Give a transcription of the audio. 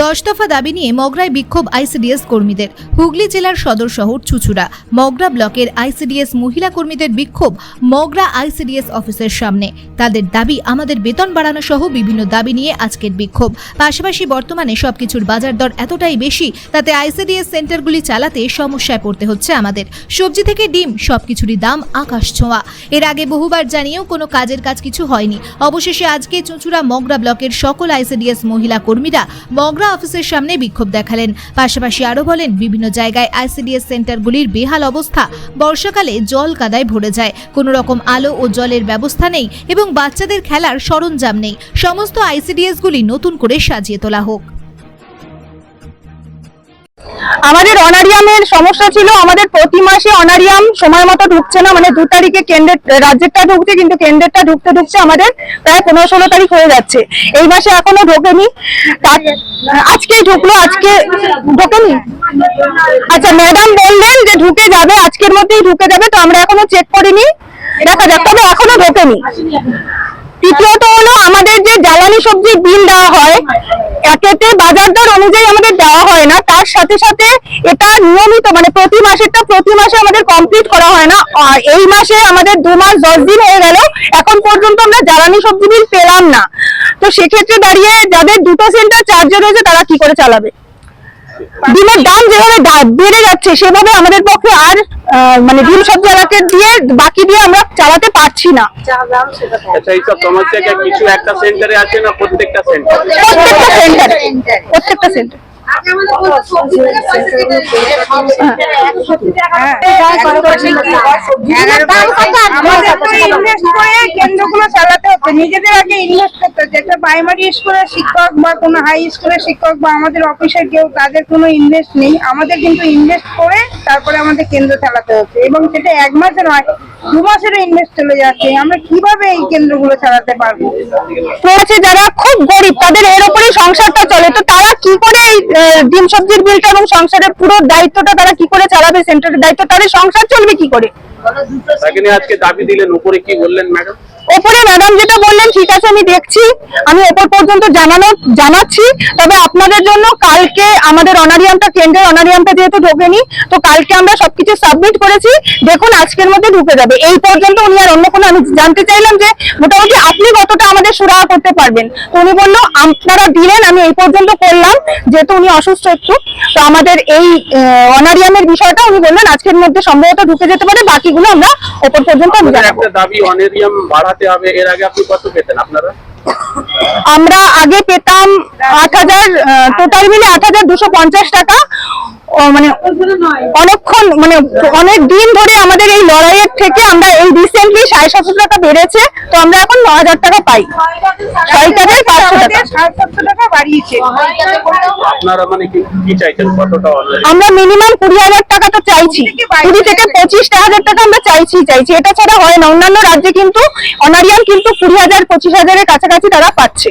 10 দফা দাবি নিয়ে মগরায় বিক্ষোভ আইসিডিএস কর্মীদের। হুগলি জেলার সদর শহর চুঁচুড়া। মগরা ব্লকের আইসিডিএস মহিলা কর্মীদের বিক্ষোভ মগরা আইসিডিএস অফিসের সামনে। তাদের দাবি আমাদের বেতন বাড়ানো সহ বিভিন্ন দাবি নিয়ে আজকের বিক্ষোভ। পাশাপাশি বর্তমানে সবকিছুর বাজার দর এতটাই বেশি, তাতে আইসিডিএস সেন্টারগুলি চালাতে সমস্যায় পড়তে হচ্ছে আমাদের। সবজি থেকে ডিম সবকিছুরই দাম আকাশ ছোঁয়া। এর আগে বহুবার জানিয়েও কোনো কাজের কাজ কিছু হয়নি। অবশেষে আজকে চুঁচুড়া মগরা ব্লকের সকল আইসিডিএস মহিলা কর্মীরা মগরা অফিসের সামনে বিক্ষোভ দেখালেন। পাশাপাশি আরো বলেন, বিভিন্ন জায়গায় আইসিডিএস সেন্টারগুলির বেহাল অবস্থা। বর্ষাকালে জল কাদায় ভরে যায়, কোনো রকম আলো ও জলের ব্যবস্থা নেই এবং বাচ্চাদের খেলার সরঞ্জাম নেই। সমস্ত আইসিডিএসগুলি নতুন করে সাজিয়ে তোলা হোক। আমাদের অনারিয়ামের সমস্যা ছিল, আমাদের প্রতি মাসে অনারিয়াম সময় মতো ঢুকছে না। মানে 2 তারিখে রাজ্যেরটা ঢুকছে, কিন্তু কেন্দ্রেরটা ঢুকতে আমাদের প্রায় 15-16 তারিখ হয়ে যাচ্ছে। এই মাসে এখনো ঢোকেনি, আজকেই ঢুকলো। আজকে ঢোকেনি? আচ্ছা, ম্যাডাম বললেন যে ঢুকে যাবে, আজকের মধ্যেই ঢুকে যাবে। তো আমরা এখনো চেক করিনি, দেখা যাক, তবে এখনো ঢোকেনি। তৃতীয়ত হলো, আমাদের যে জ্বালানি সবজির বিল দেওয়া হয়, একেতে বাজার দর অনুযায়ী আমাদের দেওয়া হয় না। তার সাথে সাথে এটা নিয়মিত, মানে প্রতি মাসে আমাদের কমপ্লিট করা হয় না। এই মাসে আমাদের 2 মাস 10 দিন হয়ে গেল, এখন পর্যন্ত আমরা জ্বালানি সবজি বিল পেলাম না। তো সেক্ষেত্রে দাঁড়িয়ে যাদের 2টো সেন্টার চার্জে রয়েছে, তারা কি করে চালাবে? ডিমের দাম যেভাবে বেড়ে যাচ্ছে, সেভাবে আমাদের পক্ষে আর মানে ডিম সবজি এলাকে দিয়ে বাকি দিয়ে আমরা চালাতে পারছি না। আচ্ছা, এই সব সমস্যা কি কিছু একটা সেন্টারে আছে না প্রত্যেকটা সেন্টার? প্রত্যেকটা সেন্টার। কেন্দ্রগুলো চালাতে হচ্ছে, নিজেদের আগে ইনভেস্ট করতে হচ্ছে। একটা প্রাইমারি স্কুলের শিক্ষক বা কোনো হাই স্কুলের শিক্ষক বা আমাদের অফিসের কেউ, তাদের কোনো ইনভেস্ট নেই। আমাদের কিন্তু ইনভেস্ট করে তারপরে আমাদের কেন্দ্র চালাতে হচ্ছে, এবং সেটা 1 মাসে নয়, 2 মাসেরও ইনভেস্ট চলে যাচ্ছে। আমরা কিভাবে এই কেন্দ্রগুলো চালাতে পারবো? যারা খুব গরিব, তাদের এর উপরেই সংসারটা চলে। তো তারা কি করে এই ডিম সবজির বিলটা এবং সংসারের পুরো দায়িত্বটা তারা কি করে চালাবে? সেন্টারের দায়িত্ব, তাদের সংসার চলবে কি করে? আজকে দাবি দিলেন, উপরে কি বললেন ম্যাডাম? ওপরে ম্যাডাম যেটা বললেন, ঠিক আছে, আমি দেখছি, আমি ওপর পর্যন্ত জানাচ্ছি। তবে আপনাদের জন্য কালকে আমাদের অনারিয়ামটা, কেন্দ্রের অনারিয়ামটা যেহেতু ঢোকেনি, তো কালকে আমরা সবকিছু সাবমিট করেছি। দেখুন, আজকের মধ্যে ঢুকে যাবে। এই পর্যন্ত উনি আর অন্য কোনো, আমি জানতে চাইলাম যে মোটামুটি আপনি কতটা আমাদের সুরাহা করতে পারবেন। তো উনি বললো আপনারা দিলেন, আমি এই পর্যন্ত করলাম, যেহেতু উনি অসুস্থ একটু। তো আমাদের এই অনারিয়ামের বিষয়টা উনি বললেন আজকের মধ্যে সম্ভবত ঢুকে যেতে পারে, বাকিগুলো আমরা ওপর পর্যন্ত একটা দাবি অনারিয়াম বাড়াতে হবে। এর আগে আপনি কত পেতেন আপনারা? আমরা আগে পেতাম 8,000, টোটাল মিলে 8,250 টাকা। মানে অনেকক্ষণ, মানে অনেক দিন ধরে আমাদের এই লড়াইয়ের থেকে আমরা এই রিসেন্টলি 750 টাকা বেড়েছে। তো আমরা এখন 9,000 টাকা পাই। 6,500 টাকা বাড়িয়েছে। আপনারা মানে কি চাইছেন? কতটা? আমরা মিনিমাম 20,000 টাকা তো চাইছি, 20 থেকে 25,000 টাকা আমরা চাইছি। এটা ছাড়া হয় না। অন্যান্য রাজ্যে কিন্তু অনারিয়াম কিন্তু 20,000-25,000 এর কাছাকাছি তারা পাচ্ছে।